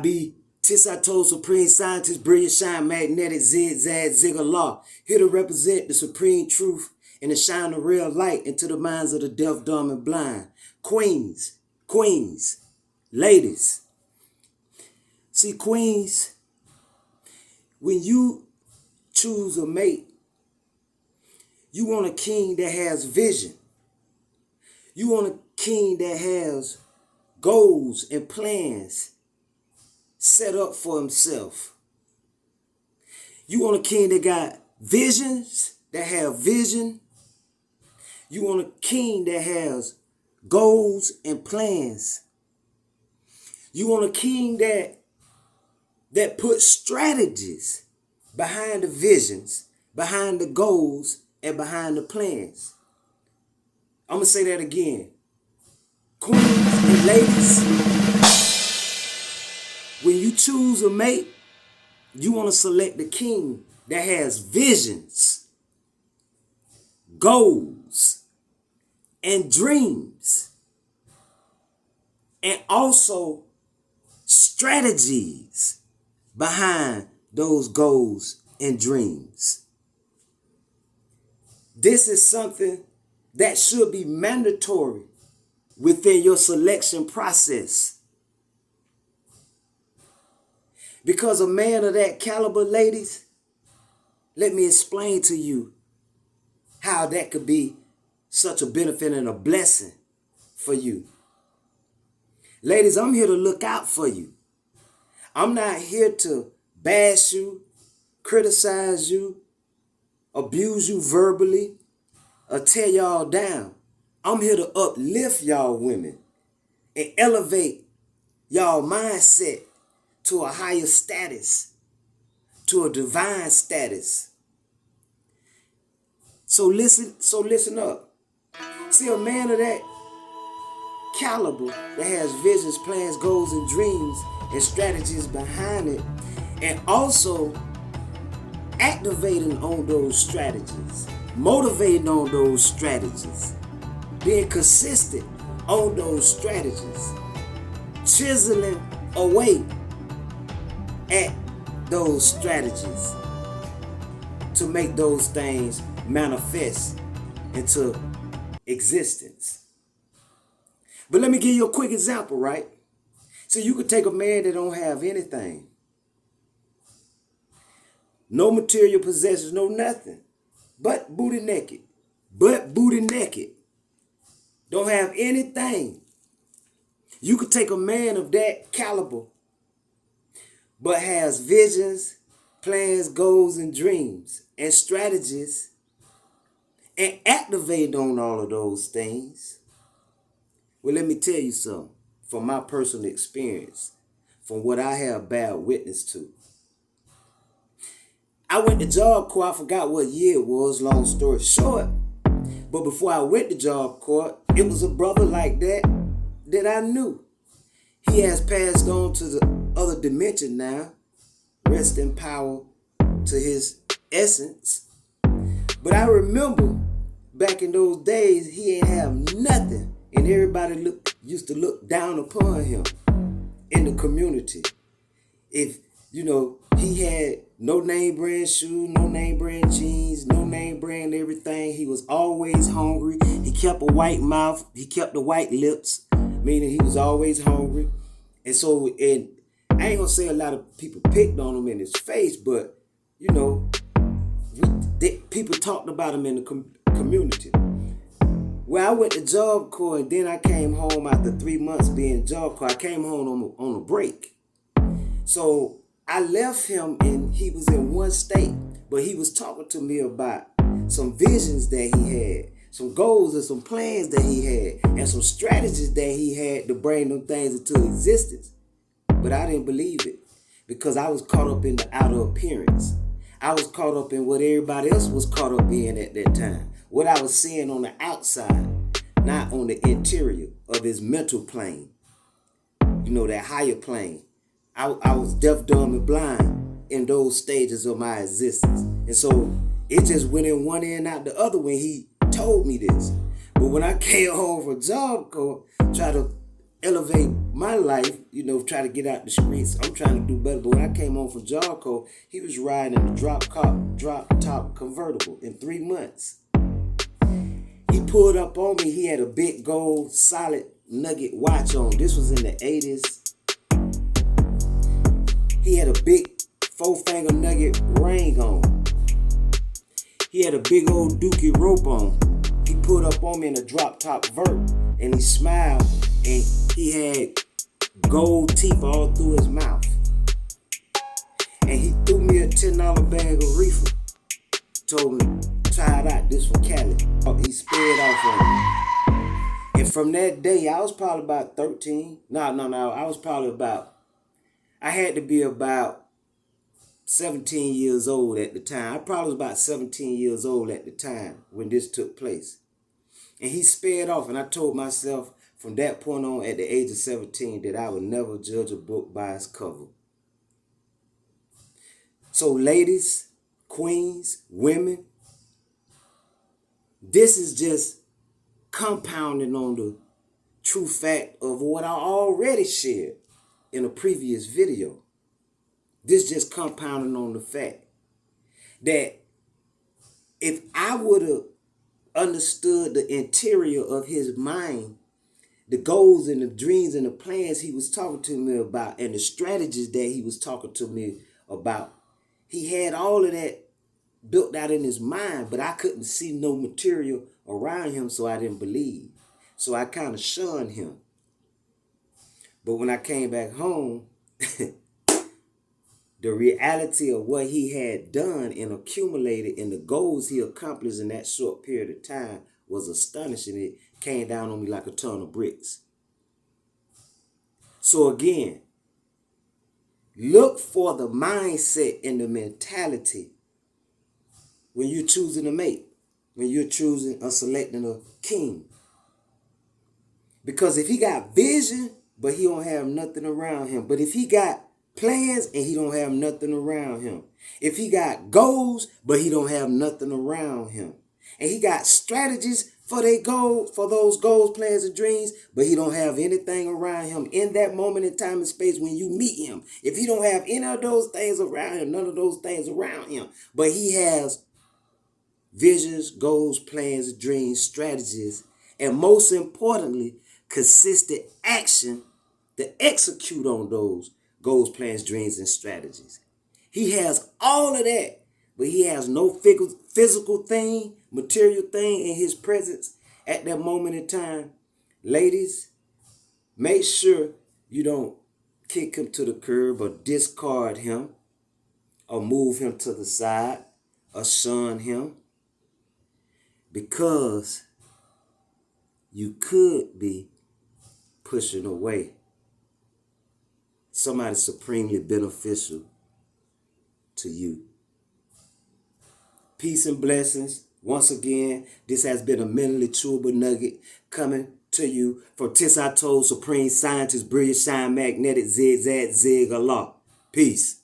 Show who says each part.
Speaker 1: be Tisato, Supreme Scientist, Brilliant Shine, Magnetic, Zigzag, Zigger Law. Here to represent the supreme truth and to shine the real light into the minds of the deaf, dumb, and blind. Queens, ladies. See, queens, when you choose a mate, you want a king that has vision. You want a king that has goals and plans set up for himself. You want a king that got visions, that have vision. You want a king that has goals and plans. You want a king that puts strategies behind the visions, behind the goals, and behind the plans. I'm going to say that again. Queens and ladies, when you choose a mate, you want to select a king that has visions, goals, and dreams, and also strategies behind those goals and dreams. This is something that should be mandatory within your selection process. Because a man of that caliber, ladies, let me explain to you how that could be such a benefit and a blessing for you. Ladies, I'm here to look out for you. I'm not here to bash you, criticize you, abuse you verbally, or tear y'all down. I'm here to uplift y'all women and elevate y'all mindset to a higher status, to a divine status. So listen up. See, a man of that caliber that has visions, plans, goals, and dreams and strategies behind it, and also activating on those strategies, motivating on those strategies, being consistent on those strategies, chiseling away at those strategies to make those things manifest into existence. But let me give you a quick example, right? So you could take a man that don't have anything, no material possessions, no nothing, but booty naked, don't have anything. You could take a man of that caliber, but has visions, plans, goals, and dreams, and strategies, and activate on all of those things. Well, let me tell you something from my personal experience, from what I have bear witness to. I went to Job Corps. I forgot what year it was, long story short. But before I went to Job Corps, it was a brother like that I knew. He has passed on to the other dimension now. Rest in power to his essence. But I remember back in those days, he ain't have nothing. And everybody used to look down upon him in the community. If, he had no name brand shoes, no name brand jeans, no name brand everything. He was always hungry. He kept a white mouth. He kept the white lips, meaning he was always hungry. And so, I ain't gonna say a lot of people picked on him in his face, but, people talked about him in the community. Well, I went to Job Corps, and then I came home after 3 months being Job Corps. I came home on a break. So I left him, and he was in one state, but he was talking to me about some visions that he had, some goals and some plans that he had, and some strategies that he had to bring them things into existence. But I didn't believe it because I was caught up in the outer appearance. I was caught up in what everybody else was caught up in at that time. What I was seeing on the outside, not on the interior of his mental plane. That higher plane. I was deaf, dumb, and blind in those stages of my existence. And so it just went in one ear and out the other when he told me this. But when I came home from Job Corps, tried to elevate my life, try to get out the streets. I'm trying to do better. But when I came home from Jarco, he was riding in the drop top convertible in 3 months. He pulled up on me. He had a big gold solid nugget watch on. This was in the 80s. He had a big 4-finger nugget ring on. He had a big old dookie rope on. He pulled up on me in a drop top vert, and he smiled, and he had gold teeth all through his mouth. And he threw me a $10 bag of reefer. Told me, try it out, this for Cali. He sped off on me. And from that day, I was probably about 13. No, I was probably I had to be about 17 years old at the time. I probably was about 17 years old at the time when this took place. And he sped off, and I told myself from that point on at the age of 17 that I would never judge a book by its cover. So ladies, queens, women, this is just compounding on the true fact of what I already shared in a previous video. This just compounding on the fact that if I would have understood the interior of his mind, the goals and the dreams and the plans he was talking to me about, and the strategies that he was talking to me about, he had all of that built out in his mind, but I couldn't see no material around him, so I didn't believe. So I kind of shunned him. But when I came back home, the reality of what he had done and accumulated and the goals he accomplished in that short period of time was astonishing. It came down on me like a ton of bricks. So again, look for the mindset and the mentality when you're choosing a mate, when you're choosing or selecting a king. Because if he got vision, but he don't have nothing around him, but if he got plans and he don't have nothing around him, if he got goals, but he don't have nothing around him, and he got strategies for those goals, plans, and dreams, but he don't have anything around him in that moment in time and space when you meet him, if he don't have any of those things around him, none of those things around him, but he has visions, goals, plans, dreams, strategies, and most importantly, consistent action to execute on those goals, plans, dreams, and strategies. He has all of that, but he has no physical thing, material thing in his presence at that moment in time. Ladies, make sure you don't kick him to the curb or discard him or move him to the side or shun him, because you could be pushing away somebody supremely beneficial to you. Peace and blessings. Once again, this has been a mentally chewable nugget coming to you from Tis I Told Supreme Scientist, Brilliant Shine Magnetic Zigzag Zig Allah. Peace.